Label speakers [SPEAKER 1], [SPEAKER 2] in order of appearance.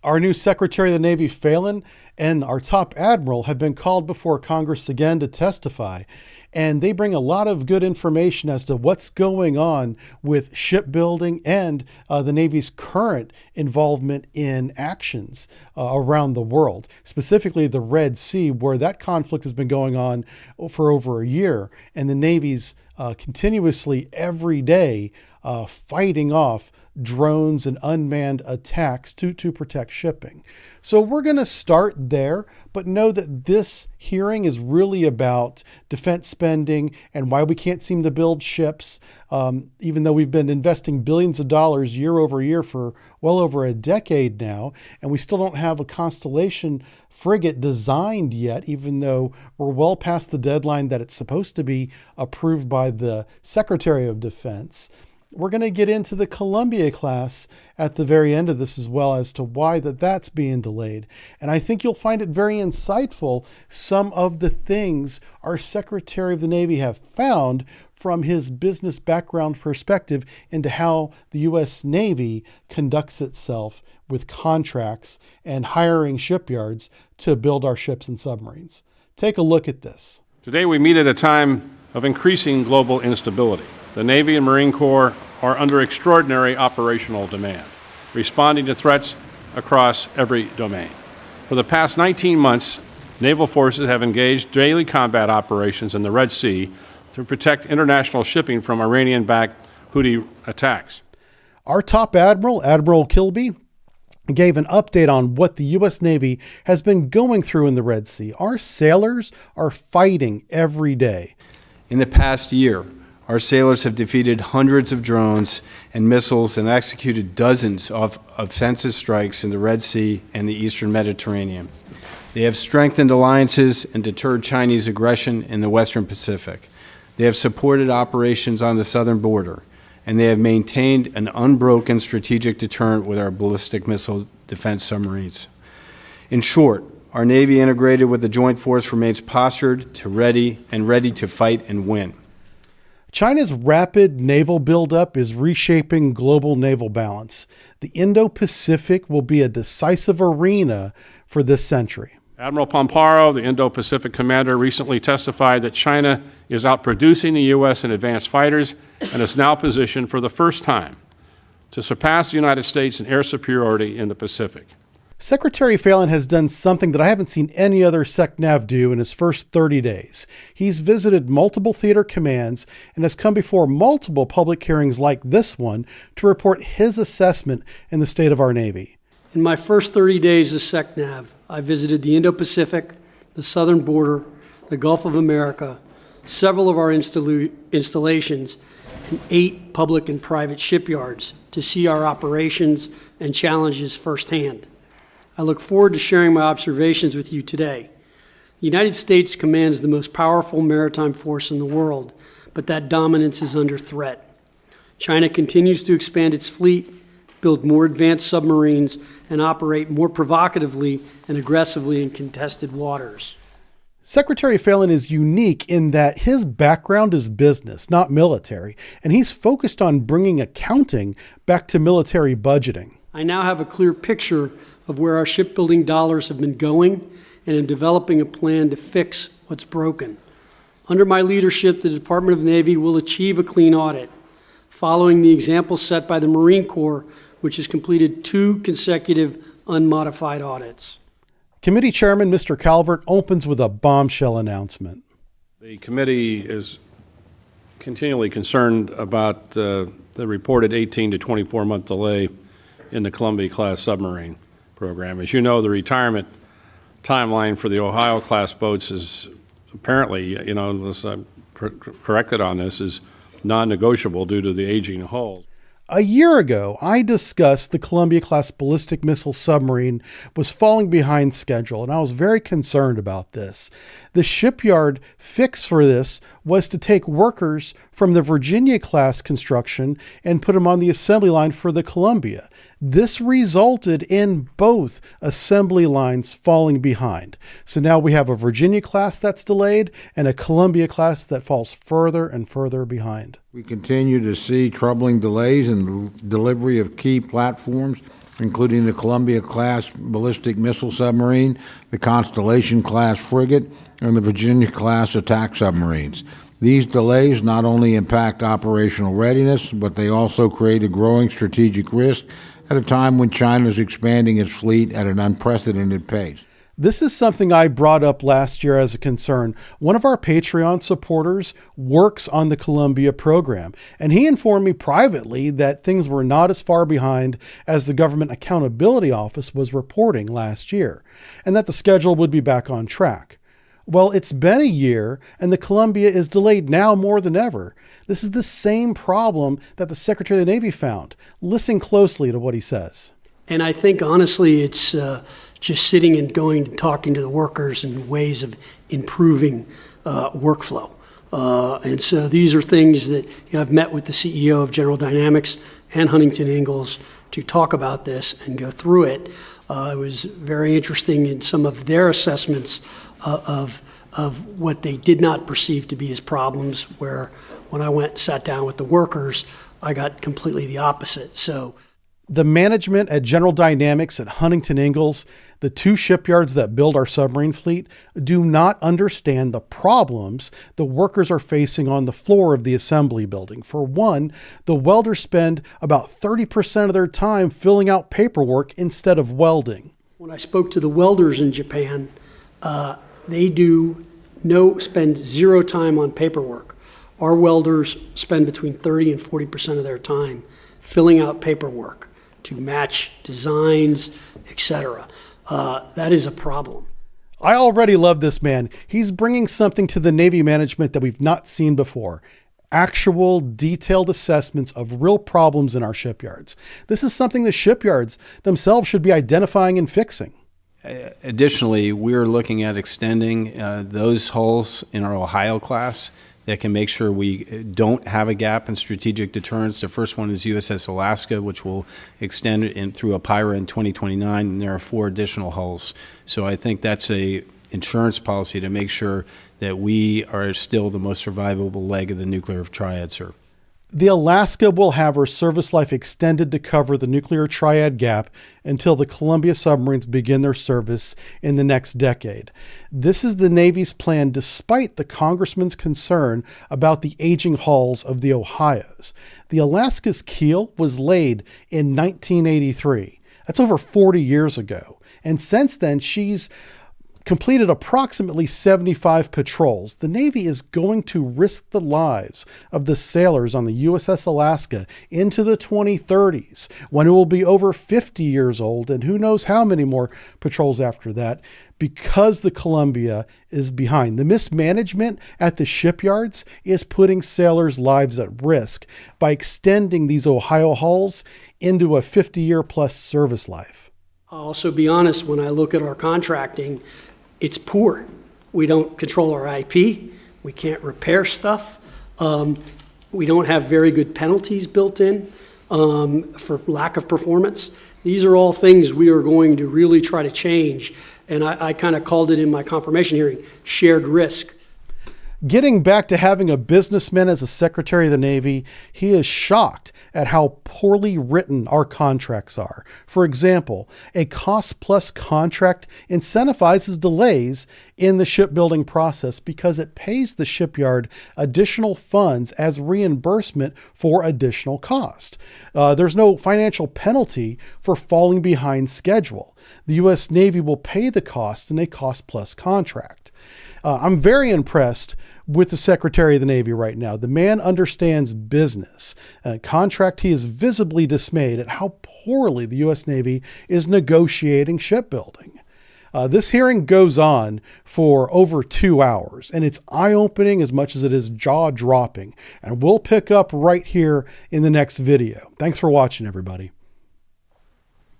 [SPEAKER 1] Our new Secretary of the Navy, Phelan, and our top admiral have been called before Congress again to testify. And they bring a lot of good information as to what's going on with shipbuilding and the Navy's current involvement in actions around the world, specifically the Red Sea, where that conflict has been going on for over a year. And the Navy's continuously every day fighting off drones and unmanned attacks to protect shipping. So we're going to start there, but know that this hearing is really about defense spending and why we can't seem to build ships, even though we've been investing billions of dollars year over year for well over a decade now, and we still don't have a Constellation frigate designed yet, even though we're well past the deadline that it's supposed to be approved by the Secretary of Defense. We're going to get into the Columbia class at the very end of this as well as to why that's being delayed. And I think you'll find it very insightful, some of the things our Secretary of the Navy have found from his business background perspective into how the U.S. Navy conducts itself with contracts and hiring shipyards to build our ships and submarines. Take a look at this.
[SPEAKER 2] Today we meet at a time of increasing global instability. The Navy and Marine Corps are under extraordinary operational demand, responding to threats across every domain. For the past 19 months, naval forces have engaged daily combat operations in the Red Sea to protect international shipping from Iranian-backed Houthi attacks.
[SPEAKER 1] Our top admiral, Admiral Kilby, gave an update on what the U.S. Navy has been going through in the Red Sea. Our sailors are fighting every day.
[SPEAKER 3] In the past year, our sailors have defeated hundreds of drones and missiles and executed dozens of offensive strikes in the Red Sea and the Eastern Mediterranean. They have strengthened alliances and deterred Chinese aggression in the Western Pacific. They have supported operations on the southern border, and they have maintained an unbroken strategic deterrent with our ballistic missile defense submarines. In short, our Navy, integrated with the Joint Force, remains postured to ready to fight and win.
[SPEAKER 1] China's rapid naval buildup is reshaping global naval balance. The Indo-Pacific will be a decisive arena for this century.
[SPEAKER 2] Admiral Pomparo, the Indo-Pacific commander, recently testified that China is outproducing the U.S. in advanced fighters and is now positioned for the first time to surpass the United States in air superiority in the Pacific.
[SPEAKER 1] Secretary Phelan has done something that I haven't seen any other SecNav do in his first 30 days. He's visited multiple theater commands and has come before multiple public hearings like this one to report his assessment in the state of our Navy.
[SPEAKER 4] In my first 30 days as SecNav, I visited the Indo-Pacific, the southern border, the Gulf of America, several of our installations, and 8 public and private shipyards to see our operations and challenges firsthand. I look forward to sharing my observations with you today. The United States commands the most powerful maritime force in the world, but that dominance is under threat. China continues to expand its fleet, build more advanced submarines, and operate more provocatively and aggressively in contested waters.
[SPEAKER 1] Secretary Phelan is unique in that his background is business, not military, and he's focused on bringing accounting back to military budgeting.
[SPEAKER 4] I now have a clear picture of where our shipbuilding dollars have been going, and am developing a plan to fix what's broken. Under my leadership, the Department of the Navy will achieve a clean audit, following the example set by the Marine Corps, which has completed 2 consecutive unmodified audits.
[SPEAKER 1] Committee Chairman Mr. Calvert opens with a bombshell announcement.
[SPEAKER 2] The committee is continually concerned about the reported 18 to 24-month delay in the Columbia-class submarine program. As you know, the retirement timeline for the Ohio-class boats is apparently, unless I'm corrected on this, is non-negotiable due to the aging hull.
[SPEAKER 1] A year ago, I discussed the Columbia-class ballistic missile submarine was falling behind schedule, and I was very concerned about this. The shipyard fix for this was to take workers from the Virginia-class construction and put them on the assembly line for the Columbia. This resulted in both assembly lines falling behind. So now we have a Virginia class that's delayed and a Columbia class that falls further and further behind.
[SPEAKER 5] We continue to see troubling delays in the delivery of key platforms including the Columbia-class ballistic missile submarine, the Constellation-class frigate, and the Virginia-class attack submarines. These delays not only impact operational readiness, but they also create a growing strategic risk at a time when China is expanding its fleet at an unprecedented pace.
[SPEAKER 1] This is something I brought up last year as a concern. One of our Patreon supporters works on the Columbia program, and he informed me privately that things were not as far behind as the Government Accountability Office was reporting last year, and that the schedule would be back on track. Well, it's been a year, and the Columbia is delayed now more than ever. This is the same problem that the Secretary of the Navy found. Listen closely to what he says.
[SPEAKER 4] And I think, honestly, it's just sitting and going and talking to the workers and ways of improving workflow. And so these are things that I've met with the CEO of General Dynamics and Huntington Ingalls to talk about this and go through it. It was very interesting in some of their assessments of what they did not perceive to be as problems, where when I went and sat down with the workers, I got completely the opposite. So
[SPEAKER 1] the management at General Dynamics at Huntington Ingalls, the two shipyards that build our submarine fleet, do not understand the problems the workers are facing on the floor of the assembly building. For one, the welders spend about 30% of their time filling out paperwork instead of welding.
[SPEAKER 4] When I spoke to the welders in Japan, they spend zero time on paperwork. Our welders spend between 30 and 40% of their time filling out paperwork to match designs, etc. That is a problem.
[SPEAKER 1] I already love this man. He's bringing something to the Navy management that we've not seen before. Actual detailed assessments of real problems in our shipyards. This is something the shipyards themselves should be identifying and fixing.
[SPEAKER 3] Additionally, we're looking at extending those hulls in our Ohio class that can make sure we don't have a gap in strategic deterrence. The first one is USS Alaska, which will extend through APIRA in 2029, and there are 4 additional hulls. So I think that's a insurance policy to make sure that we are still the most survivable leg of the nuclear triad, sir.
[SPEAKER 1] The Alaska will have her service life extended to cover the nuclear triad gap until the Columbia submarines begin their service in the next decade. This is the Navy's plan despite the Congressman's concern about the aging hulls of the Ohios. The Alaska's keel was laid in 1983. That's over 40 years ago. And since then, she's completed approximately 75 patrols. The Navy is going to risk the lives of the sailors on the USS Alaska into the 2030s, when it will be over 50 years old, and who knows how many more patrols after that, because the Columbia is behind. The mismanagement at the shipyards is putting sailors' lives at risk by extending these Ohio hulls into a 50-year-plus service life.
[SPEAKER 4] I'll also be honest, when I look at our contracting, it's poor. We don't control our IP. We can't repair stuff. We don't have very good penalties built in for lack of performance. These are all things we are going to really try to change. And I kind of called it in my confirmation hearing, shared risk.
[SPEAKER 1] Getting back to having a businessman as a Secretary of the Navy, he is shocked at how poorly written our contracts are. For example, a cost-plus contract incentivizes delays in the shipbuilding process because it pays the shipyard additional funds as reimbursement for additional cost. There's no financial penalty for falling behind schedule. The U.S. Navy will pay the cost in a cost-plus contract. I'm very impressed with the Secretary of the Navy right now. The man understands business. Contract, he is visibly dismayed at how poorly the U.S. Navy is negotiating shipbuilding. This hearing goes on for over 2 hours, and it's eye-opening as much as it is jaw-dropping. And we'll pick up right here in the next video. Thanks for watching, everybody.